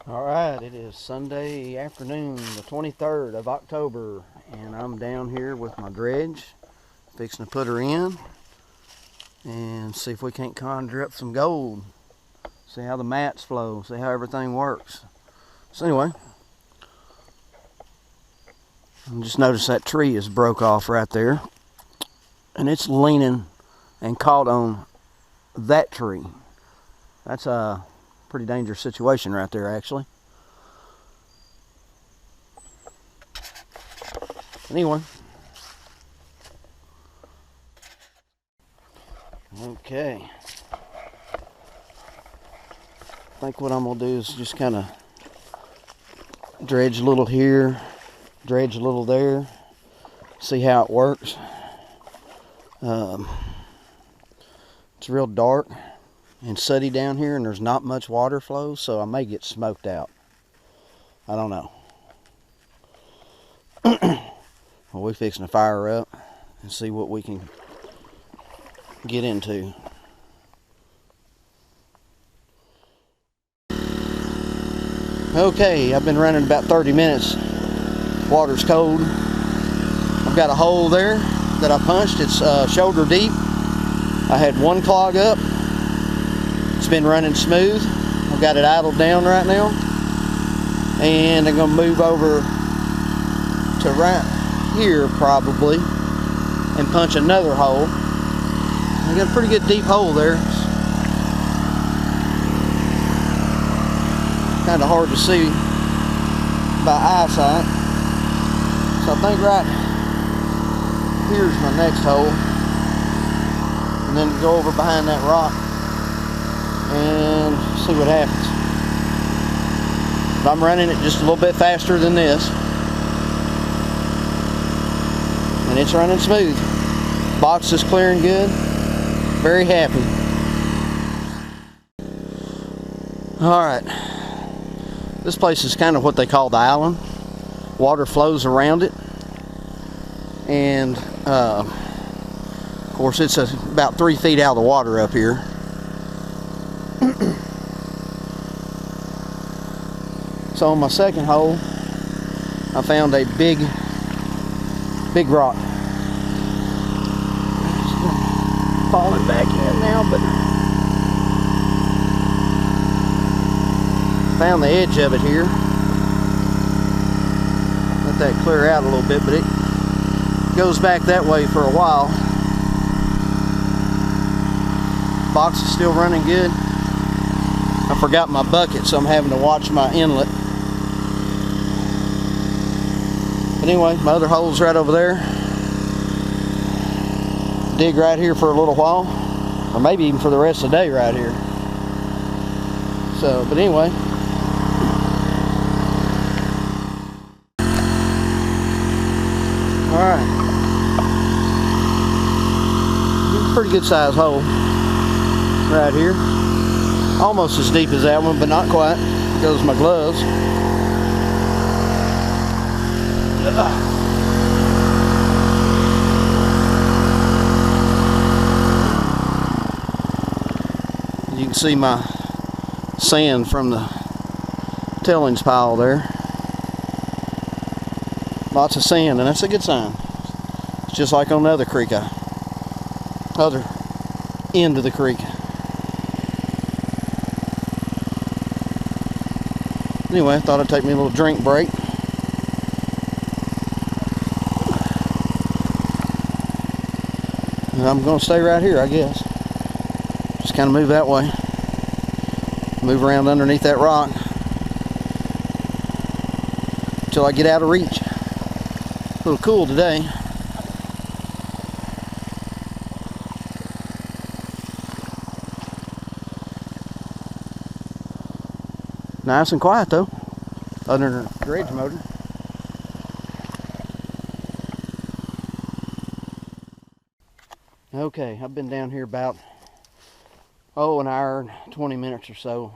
Alright, it is Sunday afternoon, the 23rd of October, and I'm down here with my dredge, fixing to put her in, and see if we can't conjure up some gold. See how the mats flow, see how everything works. So anyway, just notice that tree is broke off right there, and it's leaning and caught on that tree. That's a pretty dangerous situation right there, actually. Anyway, okay. I think what I'm gonna do is just kind of dredge a little here, dredge a little there, see how it works. It's real dark and sooty down here, and there's not much water flow, so I may get smoked out. I don't know. Well, we're fixing to fire her up and see what we can get into. Okay, I've been running about 30 minutes. Water's cold. I've got a hole there that I punched. It's shoulder deep. I had one clog up. It's been running smooth. I've got it idled down right now. And I'm gonna move over to right here probably and punch another hole. I got a pretty good deep hole there. It's kind of hard to see by eyesight. So I think right here's my next hole. And then go over behind that rock and see what happens. But I'm running it just a little bit faster than this. And it's running smooth. Box is clearing good. Very happy. Alright. This place is kind of what they call the island. Water flows around it. And of course it's about 3 feet out of the water up here. So on my second hole, I found a big rock. It's falling back in now, but found the edge of it here. Let that clear out a little bit, but it goes back that way for a while. Box is still running good. I forgot my bucket, so I'm having to watch my inlet. But anyway, my other hole's right over there. Dig right here for a little while, or maybe even for the rest of the day right here. So, but anyway. Alright. Pretty good size hole right here. Almost as deep as that one, but not quite. Goes my gloves. You can see my sand from the tailings pile there. Lots of sand, and that's a good sign. It's just like on the other creek, other end of the creek. Anyway, I thought I'd take me a little drink break. And I'm going to stay right here, I guess. Just kind of move that way. Move around underneath that rock until I get out of reach. A little cool today. Nice and quiet though, other than a dredge motor. Okay, I've been down here about an hour and 20 minutes or so,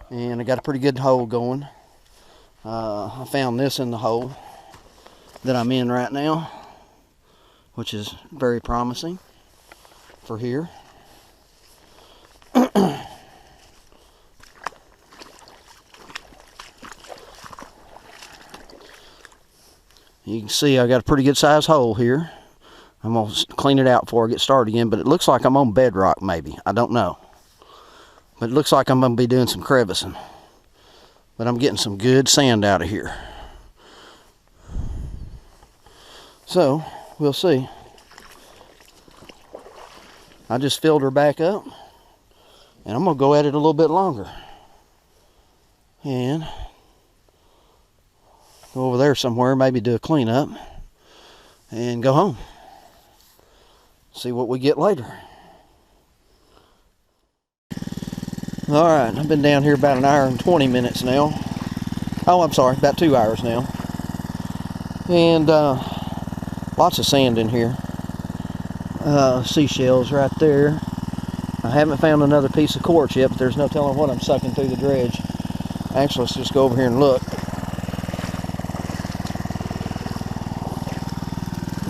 and I got a pretty good hole going. I found this in the hole that I'm in right now, which is very promising for here. You can see I got a pretty good size hole here. I'm going to clean it out before I get started again, but it looks like I'm on bedrock maybe. I don't know. But it looks like I'm going to be doing some crevicing. But I'm getting some good sand out of here. So, we'll see. I just filled her back up. And I'm going to go at it a little bit longer. And go over there somewhere, maybe do a cleanup. And go home. See what we get later. Alright, I've been down here about 1 hour and 20 minutes now. Oh, I'm sorry, about 2 hours now. And lots of sand in here. Seashells right there. I haven't found another piece of quartz yet, but there's no telling what I'm sucking through the dredge. Actually, let's just go over here and look.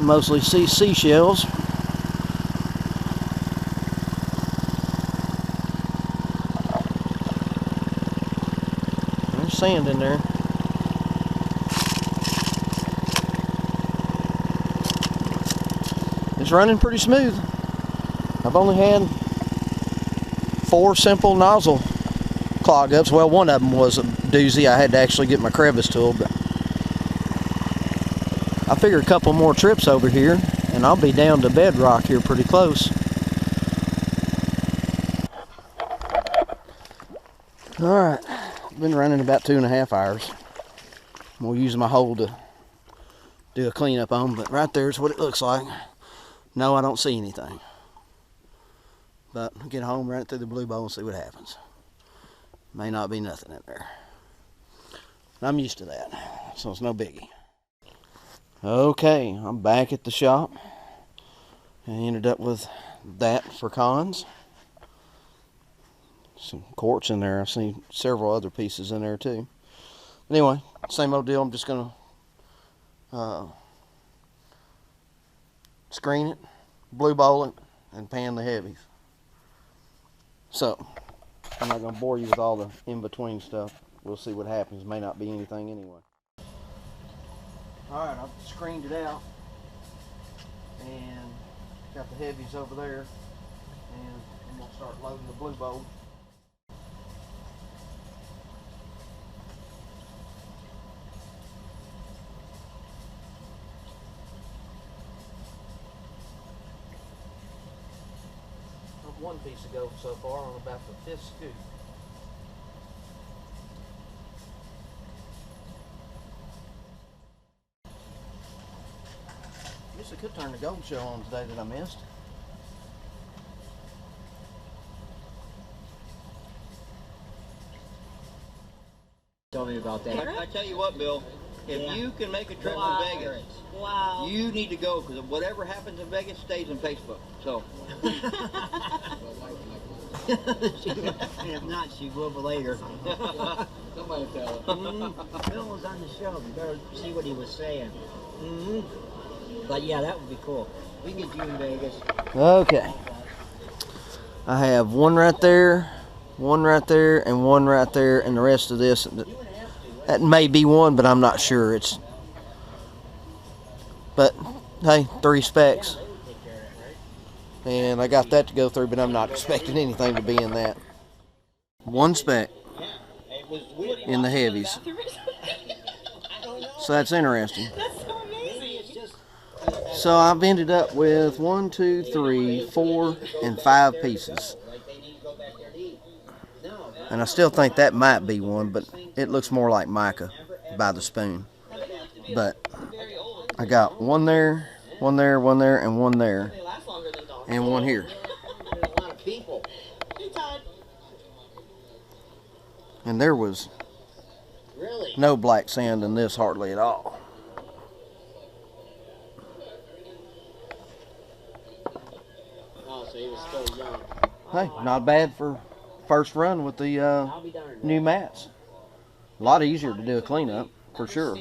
Mostly seashells. There's sand in there. It's running pretty smooth. I've only had 4 simple nozzle clog ups. Well, one of them was a doozy. I had to actually get my crevice tool, but I figure a couple more trips over here and I'll be down to bedrock here pretty close. Alright, been running about 2.5 hours. I'm gonna use my hole to do a cleanup on, but right there's what it looks like. No, I don't see anything. But I'll get home, run it through the blue bowl and see what happens. May not be nothing in there. I'm used to that, so it's no biggie. Okay, I'm back at the shop. I ended up with that for cons. Some quartz in there. I've seen several other pieces in there too. But anyway, same old deal. I'm just gonna screen it, blue bowl it, and pan the heavies. So, I'm not gonna bore you with all the in-between stuff. We'll see what happens. May not be anything anyway. Alright, I've screened it out and got the heavies over there, and I'm gonna start loading the blue bowl. One piece ago so far on about the 5th scoop. Guess I could turn the gold show on today that I missed. Tell me about that. I tell you what, Bill, if you can make a trip to Vegas, you need to go, because whatever happens in Vegas stays in Facebook. So. If not, she will be later. Somebody tell her. Bill was on the show. You better see what he was saying. But yeah, that would be cool. We can get you in Vegas. Okay. I have one right there, one right there, and one right there, and the rest of this. That may be one, but I'm not sure. But hey, 3 specs. And I got that to go through, but I'm not expecting anything to be in that. 1 spec in the heavies. So that's interesting. So I've ended up with 1, 2, 3, 4, and 5 pieces. And I still think that might be one, but it looks more like mica by the spoon. But I got one there, one there, one there, and one there. And one here. And there was no black sand in this hardly at all. Hey, not bad for first run with the new mats. A lot easier to do a cleanup, for sure.